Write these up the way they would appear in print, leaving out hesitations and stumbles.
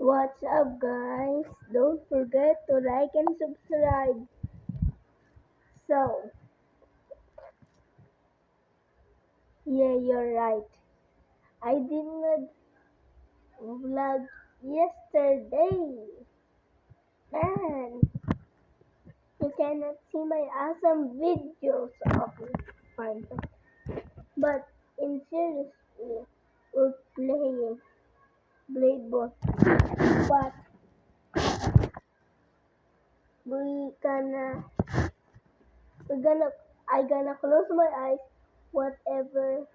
What's up, guys? Don't forget to like and subscribe. So, yeah, you're right. I did not vlog yesterday. Man, you cannot see my awesome videos of fine. But in seriously, we're playing Blade Ball. But we gonna, we're gonna, I gonna close my eyes. Whatever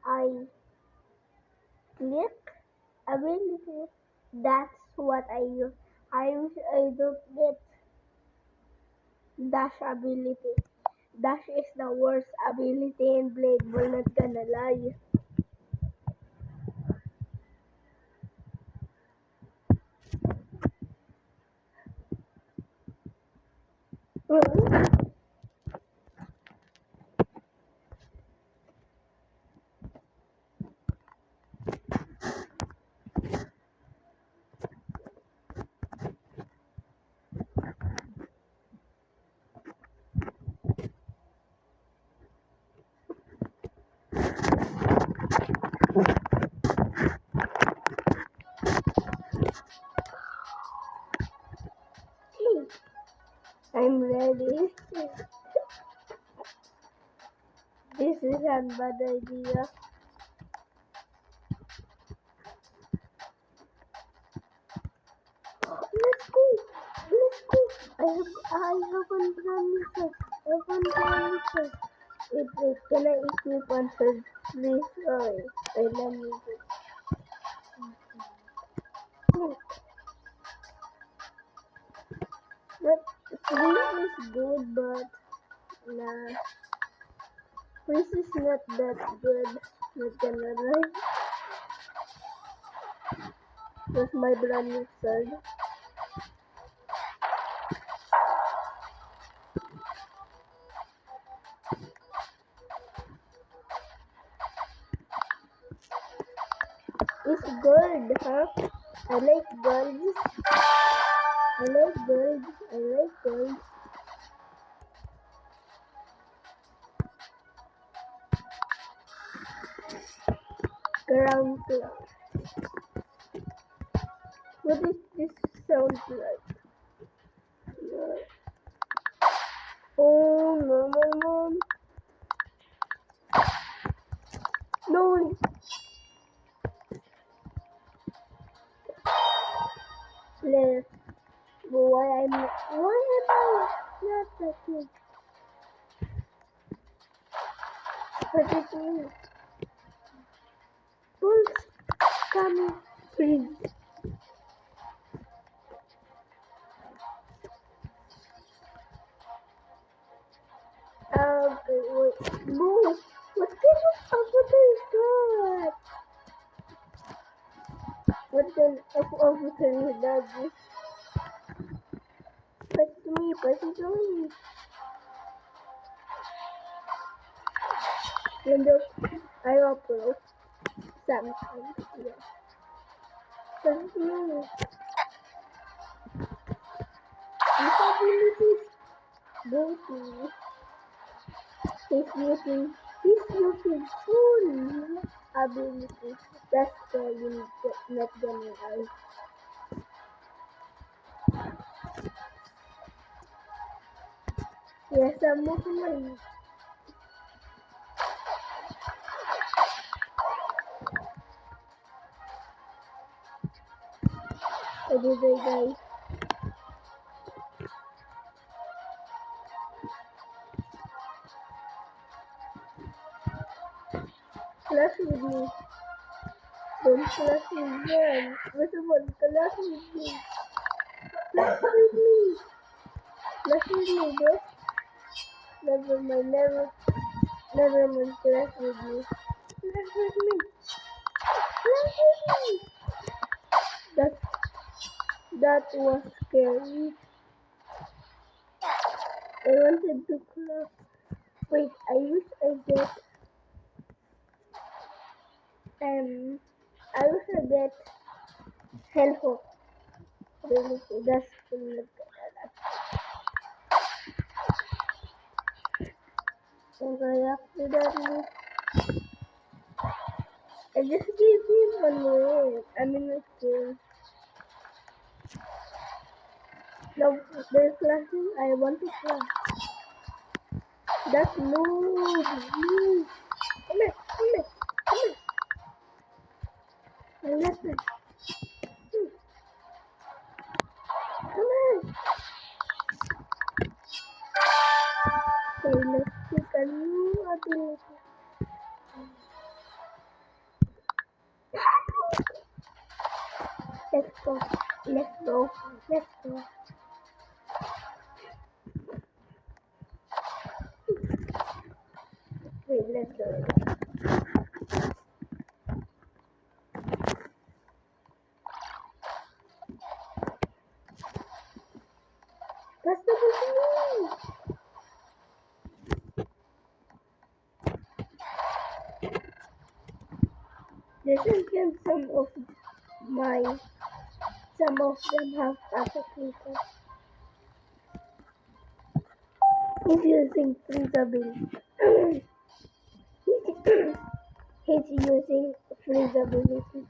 I click ability. That's what I use. I wish I don't get dash ability. Dash is the worst ability in Blade Ball, not gonna lie. I'm ready. This is a bad idea. Let's go. Let's go. I haven't done this. Wait, can I equip answer? Please, sorry. Wait, let me do. But Freeze is good, but nah. Freeze is not that good. Not gonna lie. That's my brand new sword. It's gold, huh? I like gold. I like gold. I like gold. Ground cloud. What does this sound like? Oh no no no no! Left. But why am I not touching? What is it? Pulse coming. Freeze. Okay, wait. No. What kind of avatar is that? What kind of avatar is that? Pass it to me, pass it to me. Window, I upload sometimes. Yeah. Pass it to me. These abilities go to. He's using full abilities. That's why you not gonna lie. Yes, I'm moving my. Everyday guys. Clash with me. Don't clash with them. First of all, clash with me. Clash with me. Clash with me, bro. Never mind, never mind, clash with me. Clash with me. Clash with me. That, that was scary. I wanted to clap. Wait, I wish I get, um, I wish I get Hellhole. Really, that's good. Okay, after that, I just gave him one more. I mean, okay. Now, there's flashing. I want to flash. That's move. Move. Come here. Come here. Come here. Listen. Come here. Okay, let's pick a new ability. Let's go. Let's go. Let's go. Wait, let's go. That's the button. This is just my some of them have applications. He's using freeze ability. He's using freeze ability.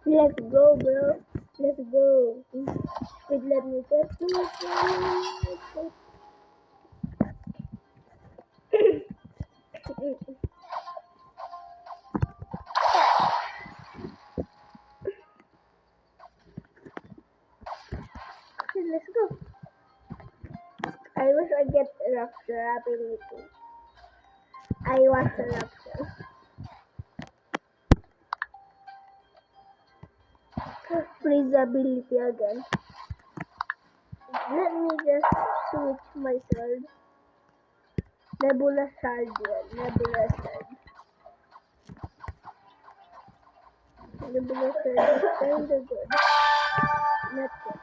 Let's go, bro. Let's go. Wait, let me get to it. Let's go. I wish I get rupture ability. I want the rupture. Freeze ability again. Let me just switch my sword. Nebula Shard, yeah. Nebula Shard. Nebula Shard is kinda good. Not good.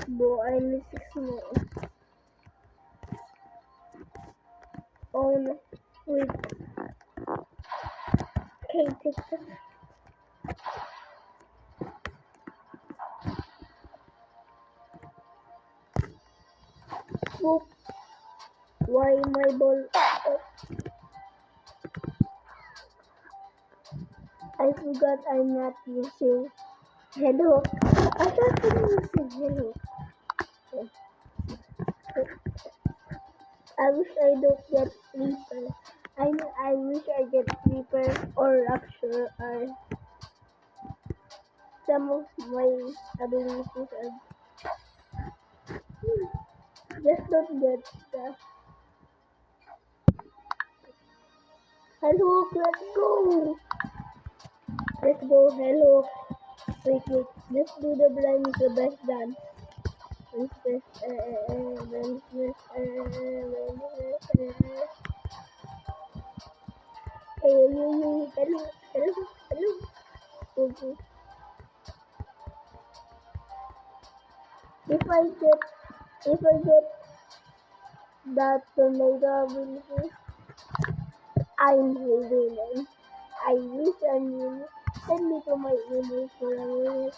Bro, I need 6 more. Oh no. Wait. Okay, take that. Whoop. Why my ball? Oh, I forgot I'm not using Hello. I thought I'm using Hello. I wish I don't get Reaper. I wish I get Reaper or Rupture or some of my abilities are just don't get the Hello, let's go! Let's go, hello. Wait, let's do the blind is the best dance. Hey, hello, hello. Okay. If I get that tornado ability, I'm winning. I wish I'm winning. Send me to my email for a minute.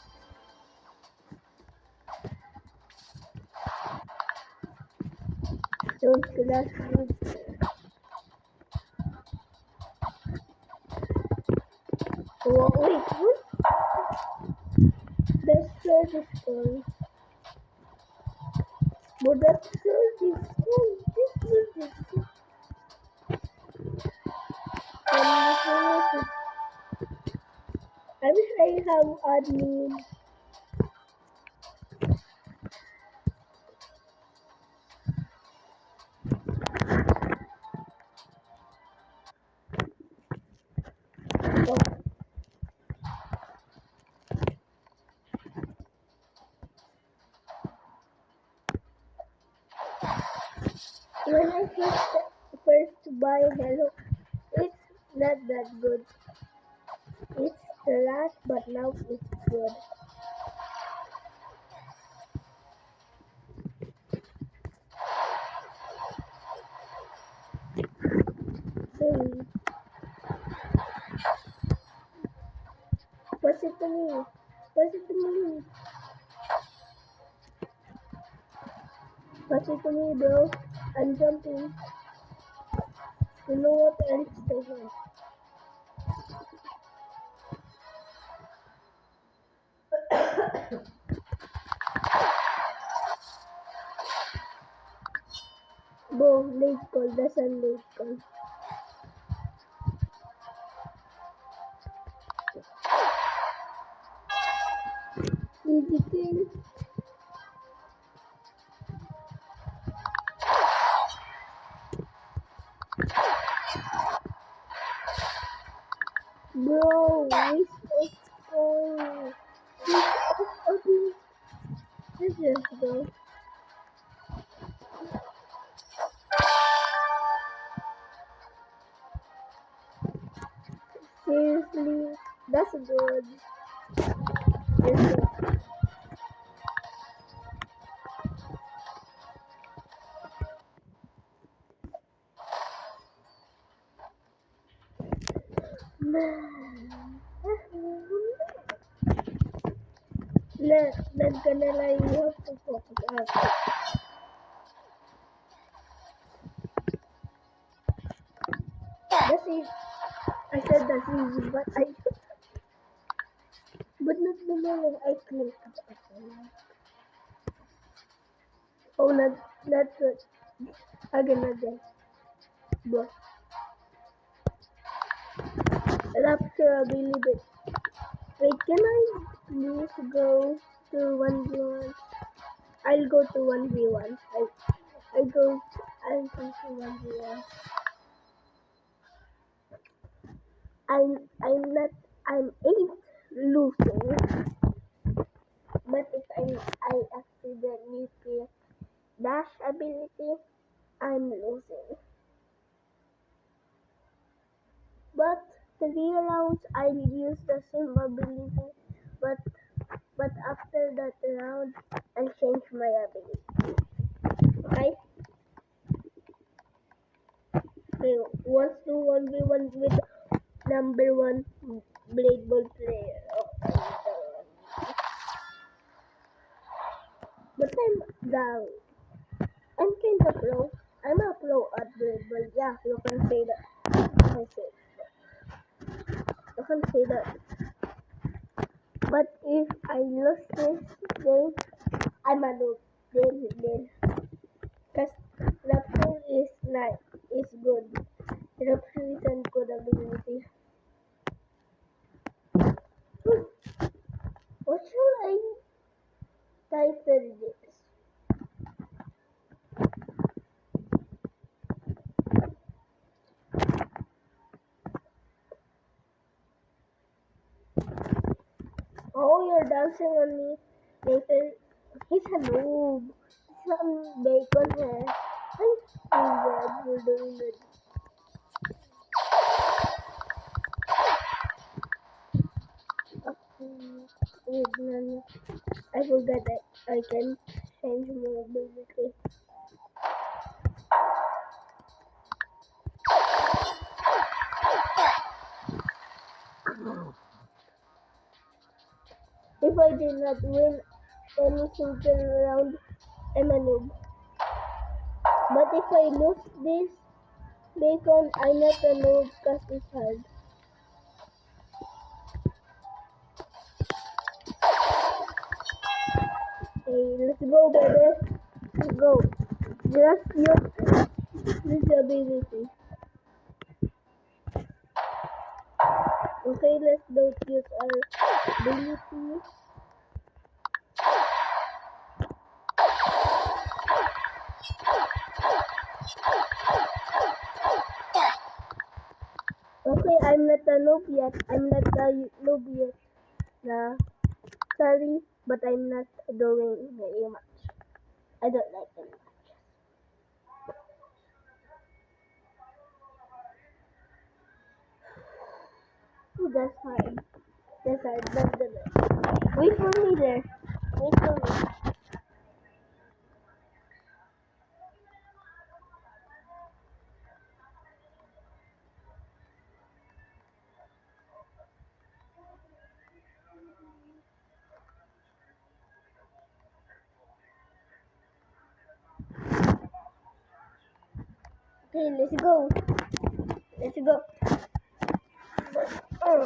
Don't clash with. Oh, wait, what? The search is cool. But that search is cool. This search is cool. I wish I have admin. Oh. When I first buy Hello, it's not that good. It's trash, but now it's good. Okay. Pass it to me. Pass it to me. Pass it to me, bro. I'm jumping. You know what else they want? Bro, late call. That's a late call. Easy kill. Bro, waste of coin. Waste of abuse. This is bro. Seriously, that's good. Yes, sir. Let's gonna lie, you have to focus up. That's it. I said that's easy, but not the moment I clicked. Oh, not good. Again, again. Bro, rapture ability. Wait, can I please go to 1v1? I'll go to 1v1. I'll go to 1v1. I'm not, I'm 8 losing. But if I accidentally click dash ability, I'm losing. But 3 rounds I'll use the same ability, but after that round I'll change my ability. Okay? Okay, let's do 1v1 with number 1 Blade Ball player. But I'm down. I'm kinda pro. I'm a pro at Blade Ball. Yeah, you can say that. You can say that. But if I lose this game, I'm a noob. Then. Cause Raptor is nice, is good. Raptor is a good ability. What shall I title this? Oh, you're dancing on me. Nathan, he's a noob. Some bacon hair. I'm so glad you're doing it. Wait, man. I forgot that I can change my ability. If I did not win any single round, I'm a noob. But if I lose this bacon, I'm not a noob because it's hard. Hey, let's go, baby. Let's go. Just use this ability. Okay, let's don't use our ability. Okay, I'm not a noob yet. I'm not a noob yet. Nah, sorry, but I'm not doing very much. I don't like it much. Oh, that's hard. That's hard. That's the best. Wait for me there. Wait for me. Okay, let's go. Let's go. Oh.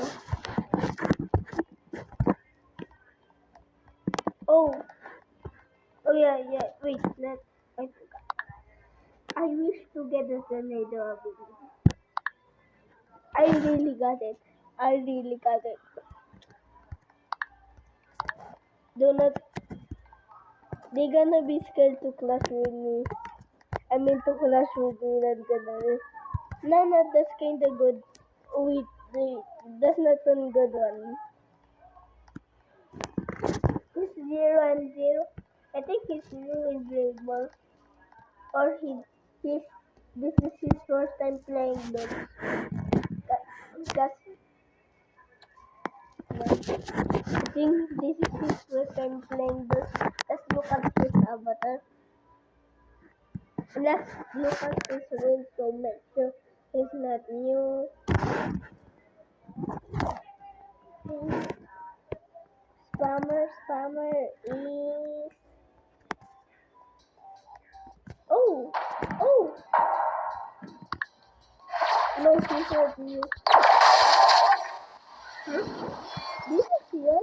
Oh. Oh yeah, yeah. Wait, I forgot. I wish to get the tornado ability. I really got it. I really got it. Do not. They gonna be scared to clash with me. I mean to clash with me. Not gonna. No, no, that's kinda good. Wait, that's not one good one. He's 0-0. I think he's new in Blade Ball. Or he's, this is his first time playing those. That's, I think this is his first time playing those. Let's look at his avatar. Let's look at his real comment. So he's not new. Spammer is. Oh! Oh! No, he's not new. This is here.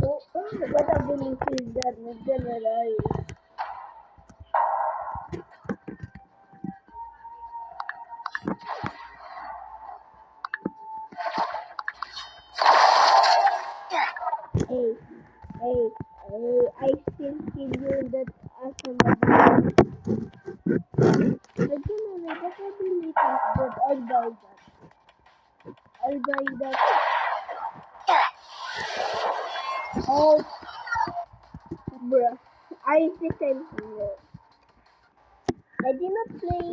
Oh, what ability is that? Not gonna lie. Hey, I still feel you that awesome ability. I don't know that ability is good. I'll buy that. I'll buy that. Oh, bruh. I pretend here. I did not play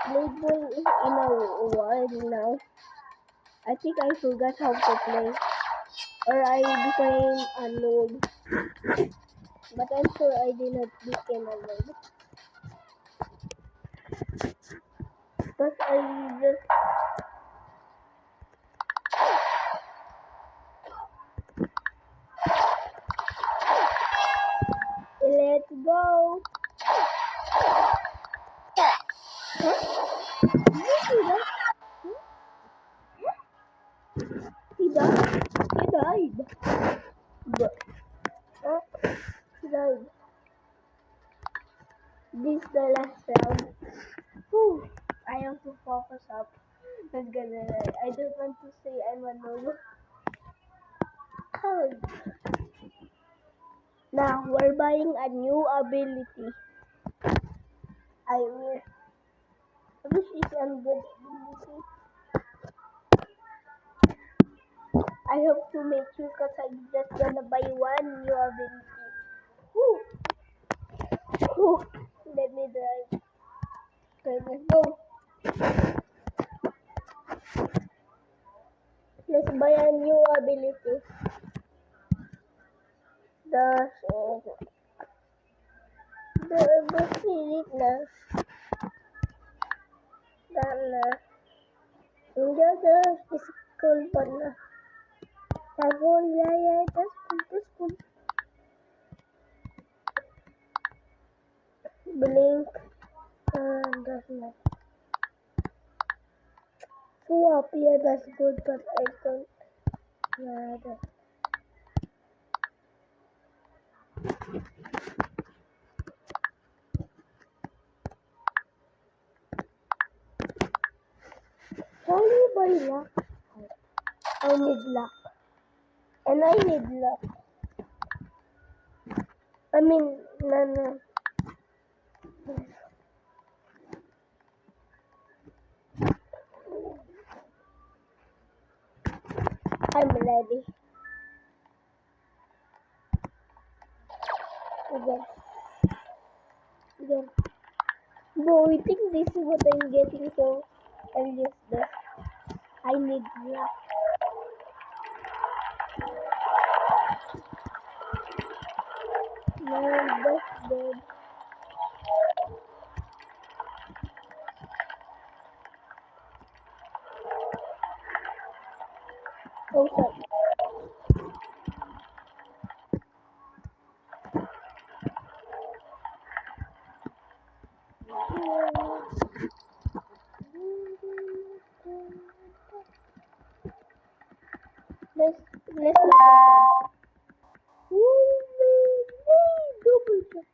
Blade Ball in a while now. I think I forgot how to play. Or I became a noob. But I'm sure I did not become a noob. Because I just. Let's go! Huh? Did you see that? He died. He died. But, oh, he died. This is the last round. Whew. I have to focus up. Not gonna lie. I don't want to say I'm a noob. Oh. Now we're buying a new ability. I wish. I wish it's a good ability. I hope to make sure because I'm just gonna buy one new ability. Whew. Whew. Let me drive. Okay, let's go. Let's buy a new ability. The spirit na. Na. Hindi the physical pa na. Tago, yeah, that's cool. Blink. That's not. Swap, yeah, that's good, but I don't. Yeah, that's. How do you buy luck? I need luck. And I need luck. I mean, no. I'm ready. Again. Bro, I think this is what I'm getting, so I'll use this. I need luck. No, that's good. Oh, sorry. Let's double jump. Double jump.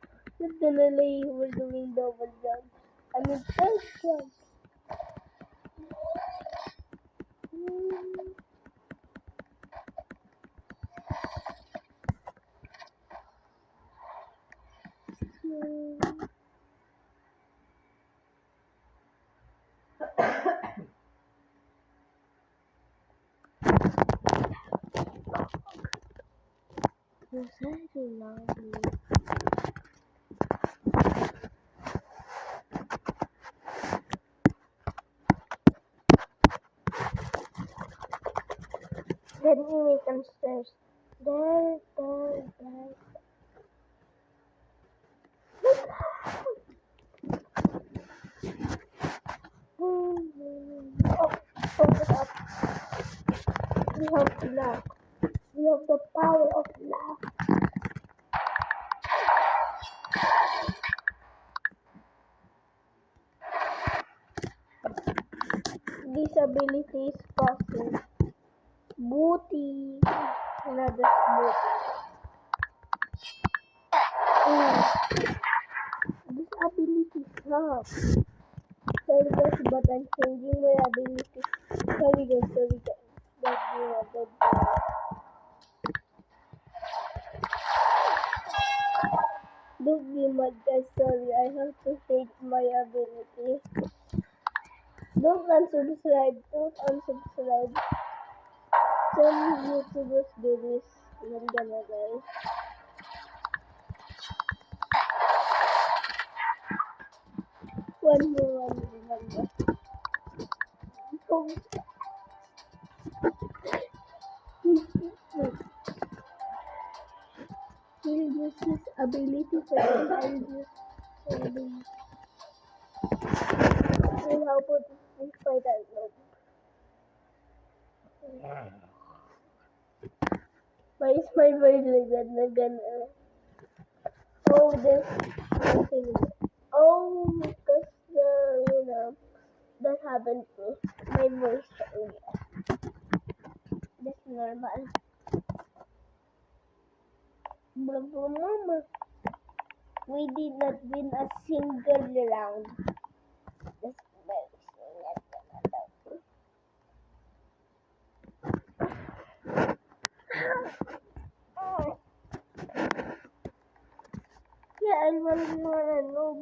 Suddenly we're doing double jump. I mean third jump. Very lovely. Let me make some stairs. There. Oh, focus up. We have love. We have the power of love. Disability is possible. Booty. Another booty. Disability sucks. Sorry guys, but I'm changing my ability. Sorry guys. Bad boy. Don't be mad guys, sorry. I have to change my ability. Don't unsubscribe. Some YouTubers do this. I'm gonna guys. One more, remember. Oh, he'll use his ability for I'll use ability. And how about this fight as well? Why is my voice like that? Nagana. Oh, there's nothing. Oh, because that happened to me. My voice changed. That's normal. Mama, we did not win a single round. That's yeah, I wanna know.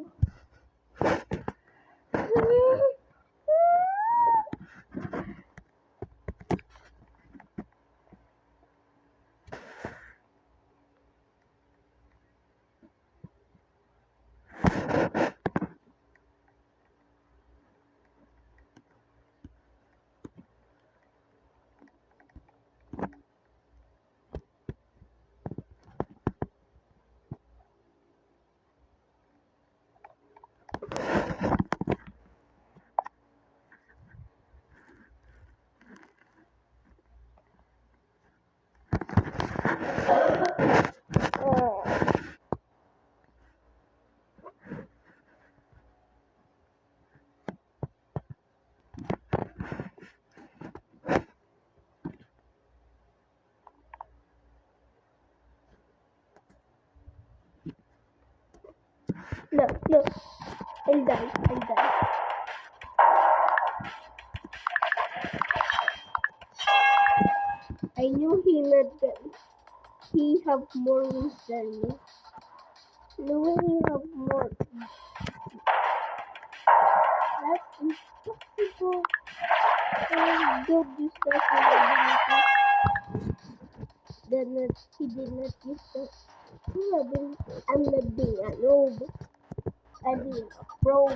No, I'll die. I knew he have more wins than me. No, he have more. That's impossible. Oh, don't use that ability. He did not use that ability. I'm not being a noob. I'm being a pro. No,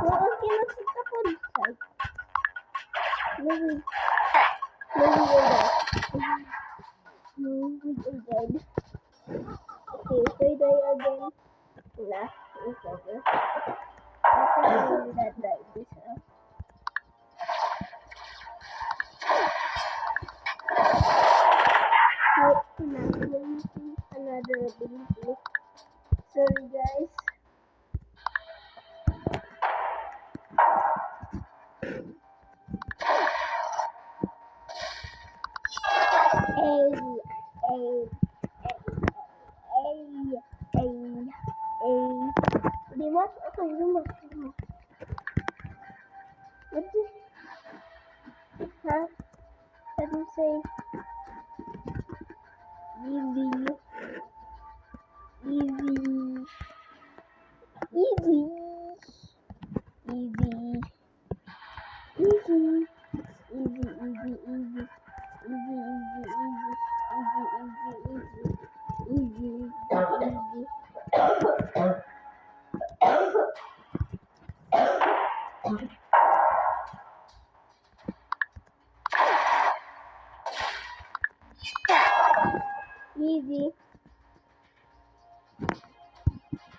I cannot sit up on the side. No, we will die. Okay, so I die again. Nah, it's over. I will not die this round. Another ability. Sorry guys. Lumos. What did huh? Let me say easy, easy, easy, easy, easy, easy, easy, easy. Easy, easy, easy. Easy.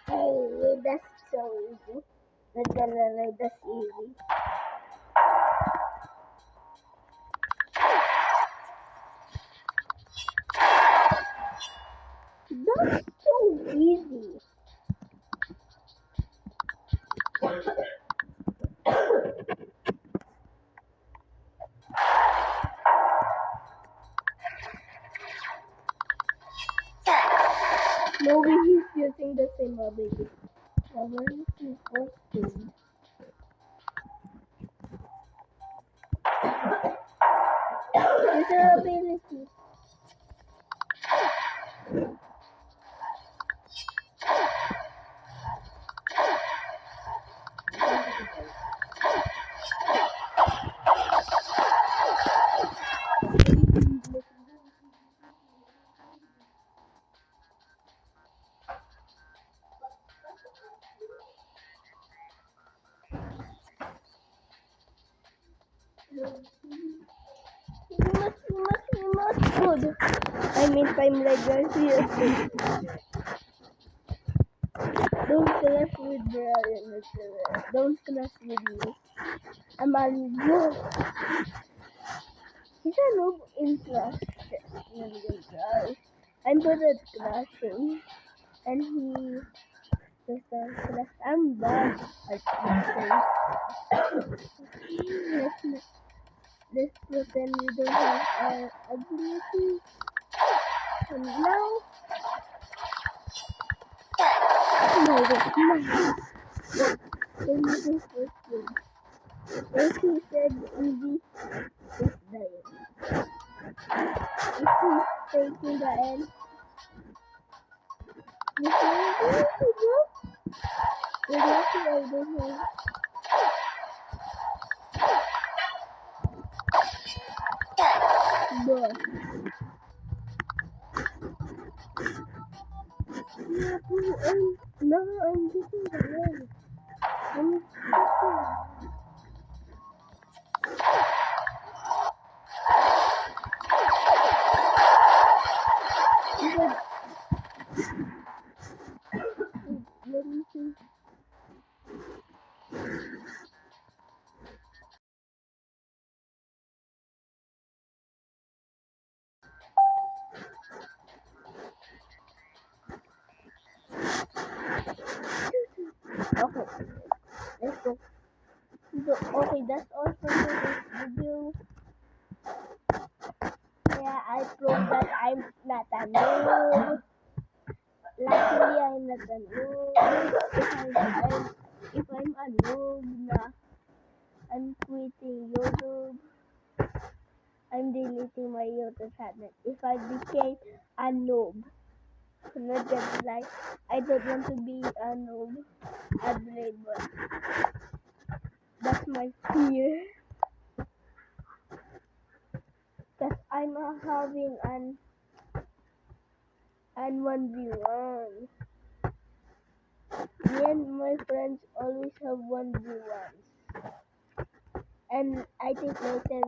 Hey, that's so easy. That's easy. That's so easy. Maybe he's using the same ability. Where is his costume? User ability. We must. Good. I mean, time like here. Don't clash with Brian. Don't clash with me. I'm a noob. He's a noob in Clash. I'm good at clashing. And he just clash. I'm bad at clashing. Let's pretend we don't have our ability. And now, no, wait. Then we do first game. If he said easy, just dying. If he's taking the end, you see, we're lucky I don't have. But no, I'm getting the end. I'm let me see. Okay, let's go. Okay, that's all for today's video. Yeah, I proved that I'm not a noob. Luckily, I'm not a noob. If I'm a noob na, I'm quitting YouTube. I'm deleting my YouTube channel. If I became a noob, not just like I don't want to be a noob, but that's my fear. Cause I'm having an 1v1. Me and my friends always have 1v1s. And I think later